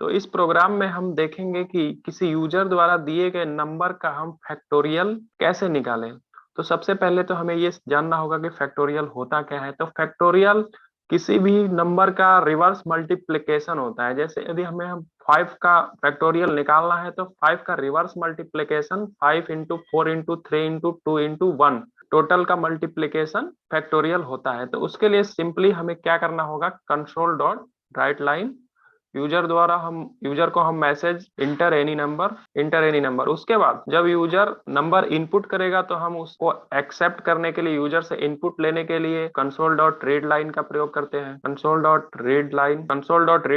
तो इस प्रोग्राम में हम देखेंगे कि किसी यूजर द्वारा दिए गए नंबर का हम फैक्टोरियल कैसे निकालें। तो सबसे पहले तो हमें ये जानना होगा कि फैक्टोरियल होता क्या है। तो फैक्टोरियल किसी भी नंबर का रिवर्स मल्टीप्लिकेशन होता है। जैसे यदि हम 5 का फैक्टोरियल निकालना है तो 5 का reverse multiplication 5 into 4 into 3 into 2 into 1 total का मल्टीप्लिकेशन फैक्टोरियल होता है। तो उसके लिए सिंपली हमें क्या करना होगा, console dot right line user को हम मैसेज इंटर एनी नंबर। उसके बाद जब यूजर नंबर इनपुट करेगा तो हम उसको एक्सेप्ट करने के लिए यूजर से इनपुट लेने के लिए कंसोल डॉट रीड लाइन का प्रयोग करते हैं। कंसोल डॉट रीड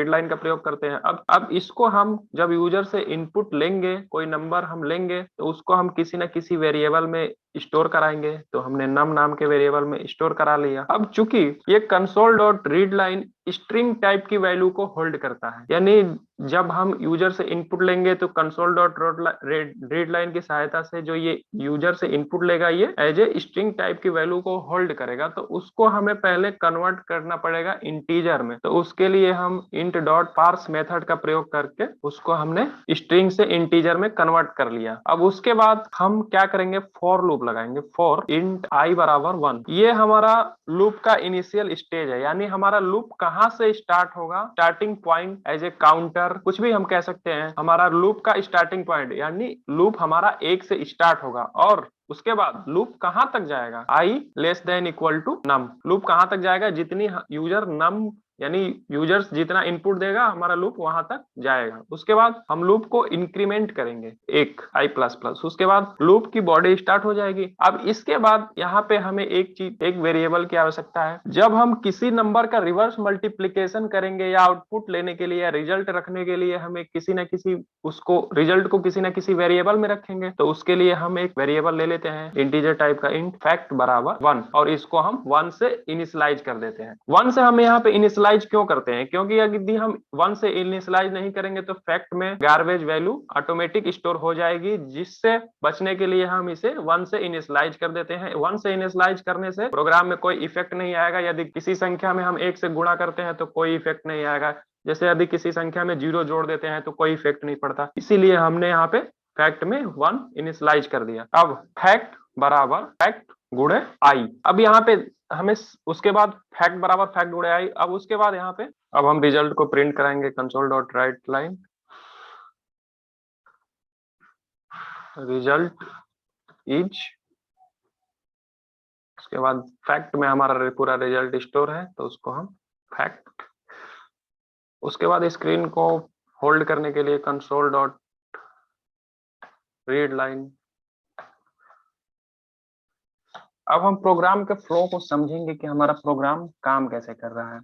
लाइन का प्रयोग करते हैं। अब इसको हम जब यूजर से इनपुट लेंगे, कोई नंबर हम लेंगे तो उसको हम किसी न किसी वेरिएबल में स्टोर कराएंगे। तो हमने नम नाम के वेरिएबल में स्टोर करा लिया। अब चूंकि ये console dot read line string type की वैल्यू को होल्ड करता है, यानी जब हम यूजर से इनपुट लेंगे तो कंसोल डॉट रीड लाइन की सहायता से जो ये यूजर से इनपुट लेगा ये एज ए स्ट्रिंग टाइप की वैल्यू को होल्ड करेगा। तो उसको हमें पहले कन्वर्ट करना पड़ेगा इंटीजर में। तो उसके लिए हम इंट डॉट पार्स मेथड का प्रयोग करके उसको हमने स्ट्रिंग से इंटीजर में कन्वर्ट कर लिया। अब उसके बाद हम क्या करेंगे, फॉर लूप लगाएंगे। फॉर इंट आई बराबर 1, ये हमारा लूप का इनिशियल स्टेज है, यानी हमारा लूप कहां से स्टार्ट होगा, starting point as a counter कुछ भी हम कह सकते हैं। हमारा लूप का स्टार्टिंग पॉइंट यानी लूप हमारा 1 से स्टार्ट होगा और उसके बाद लूप कहां तक जाएगा, I less than equal to num. Loop कहां तक जाएगा, जितनी यूजर नम यानी यूजर्स जितना इनपुट देगा हमारा लूप वहां तक जाएगा। उसके बाद हम लूप को इंक्रीमेंट करेंगे एक आई प्लस प्लस, उसके बाद लूप की बॉडी स्टार्ट हो जाएगी। अब इसके बाद यहाँ पे हमें एक वेरिएबल की आवश्यकता है। जब हम किसी नंबर का रिवर्स मल्टीप्लीकेशन करेंगे या आउटपुट लेने के लिए या रिजल्ट रखने के लिए हमें किसी न किसी उसको रिजल्ट को किसी न किसी वेरिएबल में रखेंगे। तो उसके लिए हम एक वेरिएबल ले लेते हैं इंटीजर टाइप का, इंट फैक्ट बराबर 1, और इसको हम 1 से इनिशियलाइज कर देते हैं। 1 से हम यहाँ पे इनिशियलाइज क्यों करते हैं, क्योंकि यदि हम 1 से इनिशियलाइज नहीं करेंगे तो फैक्ट में गार्बेज वैल्यू ऑटोमेटिक स्टोर हो जाएगी, जिससे बचने के लिए हम इसे 1 से इनिशियलाइज कर देते हैं। 1 से इनिशियलाइज करने से प्रोग्राम में कोई इफेक्ट नहीं आएगा। यदि किसी संख्या में हम 1 से गुणा करते हैं तो कोई इफेक्ट नहीं आएगा। जैसे यदि किसी संख्या में 0 जोड़ देते हैं तो कोई इफेक्ट नहीं पड़ता। इसीलिए हमने यहाँ पे फैक्ट में 1 इनिशियलाइज कर दिया। अब फैक्ट बराबर फैक्ट गुणे आई। अब यहाँ पे हमें उसके बाद फैक्ट बराबर फैक्ट गुणे आई। अब उसके बाद यहाँ पे अब हम रिजल्ट को प्रिंट कराएंगे, console dot right line result is, उसके बाद फैक्ट में हमारा पूरा रिजल्ट स्टोर है तो उसको हम फैक्ट। उसके बाद स्क्रीन को होल्ड करने के लिए कंसोल डॉट रीड लाइन। अब हम प्रोग्राम के फ्लो को समझेंगे कि हमारा प्रोग्राम काम कैसे कर रहा है।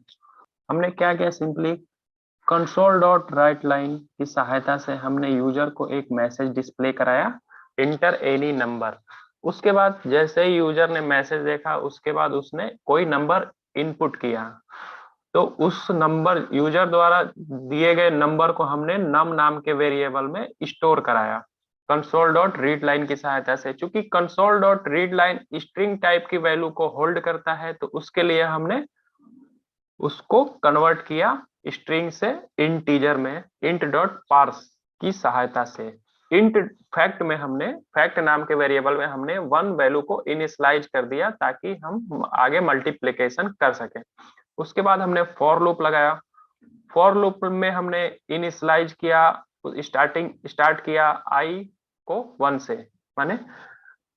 हमने क्या किया, simply console dot right line की सहायता से हमने यूजर को एक मैसेज डिस्प्ले कराया, इंटर एनी नंबर। उसके बाद जैसे ही यूजर ने मैसेज देखा उसके बाद उसने कोई नंबर इनपुट किया, तो उस नंबर यूजर द्वारा दिए गए नंबर को हमने नम नाम के वेरिएबल में स्टोर कराया कंसोल डॉट रीड लाइन की सहायता से। चूंकि console dot read line string type की वैल्यू को होल्ड करता है तो उसके लिए हमने उसको कन्वर्ट किया स्ट्रिंग से इंटीजर में इंट डॉट पार्स की सहायता से। इंट फैक्ट में हमने फैक्ट नाम के वेरिएबल में हमने 1 वैल्यू को इनिशियलाइज कर दिया ताकि हम आगे मल्टीप्लिकेशन कर सकें। उसके बाद हमने फॉर लूप लगाया। फॉर लूप में हमने इनिशियलाइज किया, स्टार्ट किया आई को 1 से, माने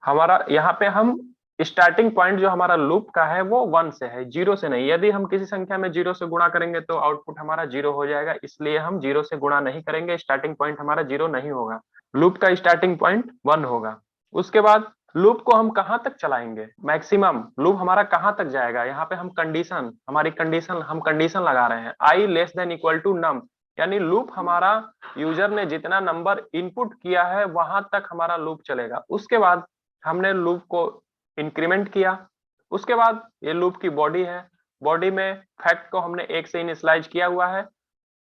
हमारा यहाँ पे हम स्टार्टिंग पॉइंट जो हमारा लूप का है वो 1 से है, 0 से नहीं। यदि हम किसी संख्या में 0 से गुणा करेंगे तो आउटपुट हमारा 0 हो जाएगा, इसलिए हम 0 से गुणा नहीं करेंगे। स्टार्टिंग पॉइंट हमारा 0 नहीं होगा, लूप का स्टार्टिंग पॉइंट 1 होगा। उसके बाद लूप को हम कहां तक चलाएंगे, मैक्सिमम लूप हमारा कहां तक जाएगा, यहाँ पे हम कंडीशन लगा रहे हैं आई लेस देन इक्वल टू नम, यानी लूप हमारा यूजर ने जितना नंबर इनपुट किया है वहां तक हमारा लूप चलेगा। उसके बाद हमने लूप को इंक्रीमेंट किया। उसके बाद ये लूप की बॉडी है, बॉडी में फैक्ट को हमने 1 से इनिशियलाइज किया हुआ है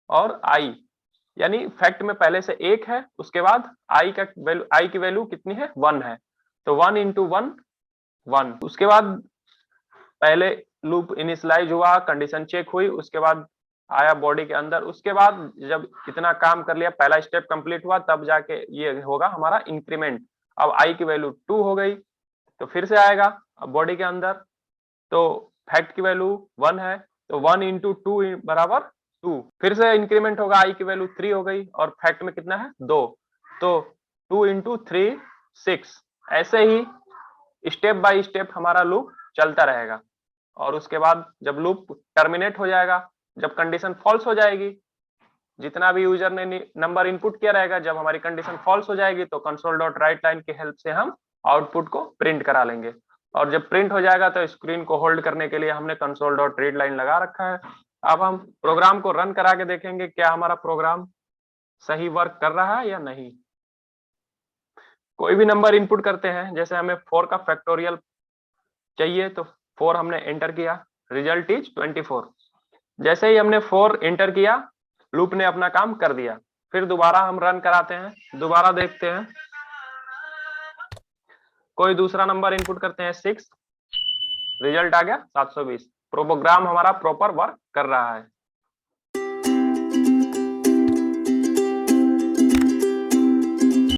और आई, यानी फैक्ट में पहले से 1 है, उसके बाद आई की वैल्यू कितनी है, 1 है, तो 1 इंटू 1 1। उसके बाद पहले लूप इनिशियलाइज हुआ, कंडीशन चेक हुई, उसके बाद आया बॉडी के अंदर। उसके बाद जब इतना काम कर लिया, पहला स्टेप कंप्लीट हुआ, तब जाके ये होगा हमारा इंक्रीमेंट। अब आई की वैल्यू 2 हो गई तो फिर से आएगा अब बॉडी के अंदर, तो फैक्ट की वैल्यू 1 है तो 1 इंटू 2 बराबर 2, फिर से इंक्रीमेंट होगा, आई की वैल्यू 3 हो गई और फैक्ट में कितना है 2, तो 2 इंटू 3 6। ऐसे ही स्टेप बाय स्टेप हमारा लूप चलता रहेगा। और उसके बाद जब लूप टर्मिनेट हो जाएगा, जब कंडीशन फॉल्स हो जाएगी, जितना भी यूजर ने नंबर इनपुट किया रहेगा, जब हमारी कंडीशन फॉल्स हो जाएगी तो कंसोल डॉट राइट लाइन की हेल्प से हम आउटपुट को प्रिंट करा लेंगे। और जब प्रिंट हो जाएगा तो स्क्रीन को होल्ड करने के लिए हमने कंसोल डॉट रीड लाइन लगा रखा है। अब हम प्रोग्राम को रन करा के देखेंगे क्या हमारा प्रोग्राम सही वर्क कर रहा है या नहीं। कोई भी नंबर इनपुट करते हैं, जैसे हमें 4 का फैक्टोरियल चाहिए तो 4 हमने एंटर किया, रिजल्ट इज 24। जैसे ही हमने 4 एंटर किया, लूप ने अपना काम कर दिया। फिर दोबारा हम रन कराते हैं, दोबारा देखते हैं, कोई दूसरा नंबर इनपुट करते हैं 6, रिजल्ट आ गया 720। प्रोग्राम हमारा प्रॉपर वर्क कर रहा है।